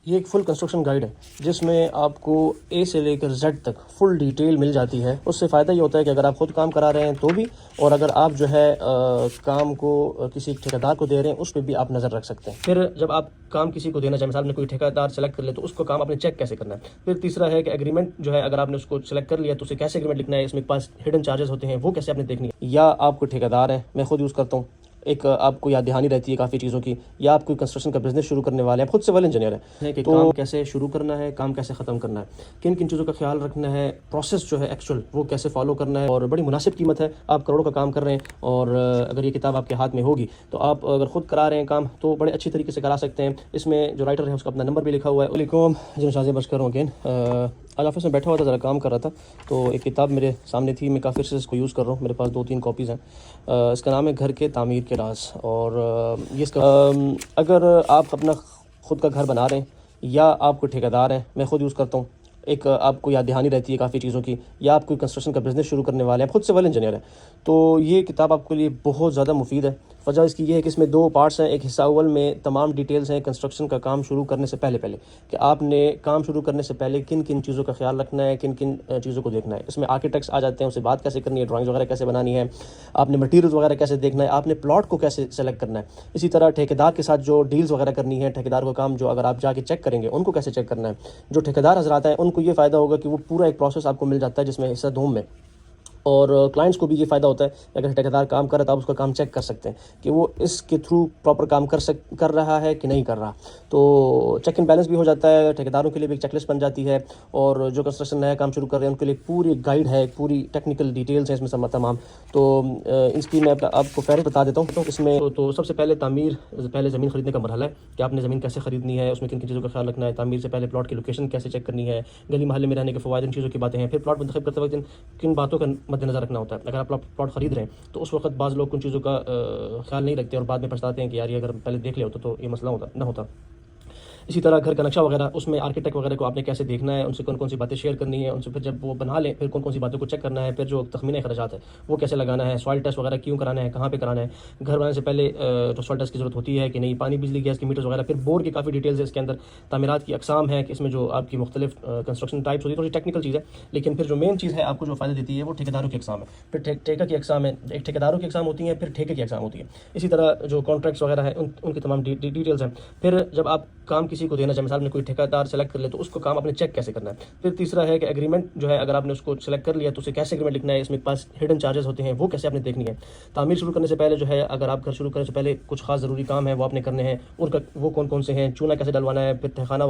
یہ ایک فل construction guide ہے جس میں آپ کو اے سے لے کر زیڈ تک فل ڈیٹیل مل جاتی ہے۔ اس سے فائدہ یہ ہوتا ہے کہ اگر آپ خود کام کرا رہے ہیں تو بھی، اور اگر آپ جو ہے کام کو کسی ٹھیکیدار کو دے رہے ہیں اس پہ بھی آپ نظر رکھ سکتے ہیں۔ پھر جب آپ کام کسی کو دینا چاہیں، مثال میں کوئی ٹھیکیدار سلیکٹ کر لے تو اس کو کام آپ نے چیک کیسے کرنا ہے۔ پھر تیسرا ہے کہ ایگریمنٹ جو ہے اگر آپ نے اس کو سلیکٹ کر لیا تو اسے کیسے ایگریمنٹ لکھنا ہے، اس میں پاس ہڈن چارجز ہوتے ہیں وہ کیسے آپ نے دیکھنی ہے۔ یا آپ کو ٹھیکیدار ہے، میں خود یوز کرتا ہوں، ایک آپ کو یاد دہانی رہتی ہے کافی چیزوں کی، یا آپ کوئی کنسٹرکشن کا بزنس شروع کرنے والے ہیں، خود سول انجینئر ہیں کہ کام کیسے شروع کرنا ہے، کام کیسے ختم کرنا ہے، کن کن چیزوں کا خیال رکھنا ہے، پروسیس جو ہے ایکچوئل وہ کیسے فالو کرنا ہے، اور بڑی مناسب قیمت ہے۔ آپ کروڑوں کا کام کر رہے ہیں اور اگر یہ کتاب آپ کے ہاتھ میں ہوگی تو آپ اگر خود کرا رہے ہیں کام تو بڑے اچھی طریقے سے کرا سکتے ہیں۔ اس میں جو رائٹر ہے اس کا اپنا نمبر بھی لکھا ہوا ہے۔ علیکم جن شازی بش کر رہا ہوں اگین۔ آج آفس میں بیٹھا ہوا تھا، ذرا کام کر رہا تھا تو ایک کتاب میرے سامنے تھی، میں کافی عرصے سے اس کو یوز کر رہا ہوں، میرے پاس 2-3 کاپیز ہیں۔ اس کا نام ہے گھر کے تعمیر کے راز، اور یہ اس کا اگر آپ اپنا خود کا گھر بنا رہے ہیں یا آپ کوئی ٹھیکیدار ہیں، میں خود یوز کرتا ہوں، ایک آپ کو یاد دہانی رہتی ہے کافی چیزوں کی، یا آپ کوئی کنسٹرکشن کا بزنس شروع کرنے والے ہیں، خود سول انجینئر ہیں، تو یہ کتاب آپ کے لیے بہت زیادہ مفید ہے۔ وجہ اس کی یہ ہے کہ اس میں 2 پارٹس ہیں۔ ایک حصہ اول میں تمام ڈیٹیلز ہیں کنسٹرکشن کا کام شروع کرنے سے پہلے کہ آپ نے کام شروع کرنے سے پہلے کن کن چیزوں کا خیال رکھنا ہے، کن کن چیزوں کو دیکھنا ہے۔ اس میں آرکیٹیکٹس آ جاتے ہیں، اسے بات کیسے کرنی ہے، ڈرائنگز وغیرہ کیسے بنانی ہے، آپ نے مٹیریلز وغیرہ کیسے دیکھنا ہے، آپ نے پلاٹ کو کیسے سلیکٹ کرنا ہے۔ اسی طرح ٹھیکیدار کے ساتھ جو ڈیلز وغیرہ کرنی ہے، ٹھیکیدار کو کام جو اگر آپ جا کے چیک کریں گے ان کو کیسے چیک کرنا ہے۔ جو ٹھیکیدار حضرات ہیں ان کو یہ فائدہ ہوگا کہ وہ پورا ایک پروسیس آپ کو مل جاتا ہے جس میں حصہ دوم میں، اور کلائنٹس کو بھی یہ فائدہ ہوتا ہے کہ اگر ٹھیکیدار کام کر رہا ہے تو آپ اس کا کام چیک کر سکتے ہیں کہ وہ اس کے تھرو پراپر کام کر رہا ہے کہ نہیں کر رہا۔ تو چیک اینڈ بیلنس بھی ہو جاتا ہے، ٹھیکیداروں کے لیے بھی ایک چیک لسٹ بن جاتی ہے، اور جو کنسٹرکشن نیا کام شروع کر رہے ہیں ان کے لیے پوری گائیڈ ہے، پوری ٹیکنیکل ڈیٹیلز ہیں اس میں تمام۔ تو اس کی میں آپ کو فہرست بتا دیتا ہوں۔ اس میں تو سب سے پہلے پہلے زمین خریدنے کا مرحلہ ہے کہ آپ نے زمین کیسے خریدنی ہے، اس میں کن کن چیزوں کا خیال رکھنا ہے۔ تعمیر سے پہلے پلاٹ کی لوکیشن کیسے چیک کرنی ہے، گلی محلے میں رہنے کے فوائد، ان چیزوں کی باتیں ہیں۔ پھر پلاٹ منتخب کرتے وقت کن باتوں کا مد نظر رکھنا ہوتا ہے۔ اگر آپ پلاٹ خرید رہے ہیں تو اس وقت بعض لوگ ان چیزوں کا خیال نہیں رکھتے اور بعد میں پچھتاتے ہیں کہ یار یہ اگر پہلے دیکھ لیا ہوتا تو یہ مسئلہ نہ ہوتا۔ اسی طرح گھر کا نقشہ وغیرہ، اس میں آرکیٹیکٹ وغیرہ کو آپ نے کیسے دیکھنا ہے، ان سے کون کون سی باتیں شیئر کرنی ہے، ان سے پھر جب وہ بنا لیں پھر کون کون سی باتوں کو چیک کرنا ہے، پھر جو تخمینے اخراجات ہے وہ کیسے لگانا ہے، سوائل ٹیسٹ وغیرہ کیوں کرانا ہے، کہاں پہ کرانا ہے، گھر بنانے سے پہلے تو سوائل ٹیسٹ کی ضرورت ہوتی ہے کہ نہیں، پانی بجلی گیس کے میٹرز وغیرہ، پھر بور کی کافی ڈیٹیلز ہے اس کے اندر، تعمیرات کی اقسام ہیں کہ اس میں جو آپ کی مختلف کنسٹرکشن ٹائپس ہوتی ہے، تھوڑی ٹیکنیکل چیز ہے، لیکن پھر جو مین چیز ہے آپ کو جو فائدہ دیتی ہے وہ ٹھیکیداروں کی اقسام ہے، پھر ٹھیکہ کی اقسام ہے، ایک ٹھیکیداروں کی اقسام ہوتی ہیں، پھر ٹھیکے کی اقسام ہوتی ہے، اسی طرح جو کانٹریکٹس وغیرہ ہیں ان کی تمام ڈیٹیلز ہیں۔ پھر جب آپ کام کسی کو دینا چاہیں، مثال میں کوئی ٹھیکیدار سلیکٹ کر لے تو اس کو کام آپ نے چیک کیسے کرنا ہے۔ پھر تیسرا ہے کہ ایگریمنٹ جو ہے اگر آپ نے اس کو سلیکٹ کر لیا تو اسے کیسے ایگریمنٹ لکھنا ہے، اس میں پاس ہڈن چارجز ہوتے ہیں وہ کیسے آپ نے دیکھنی ہے۔ تعمیر شروع کرنے سے پہلے جو ہے اگر آپ گھر شروع کرنے سے پہلے کچھ خاص ضروری کام ہے وہ آپ نے کرنے ہیں، ان کا وہ کون کون سے ہیں، چونا کیسے ڈلوانا ہے، پھر تہخانہ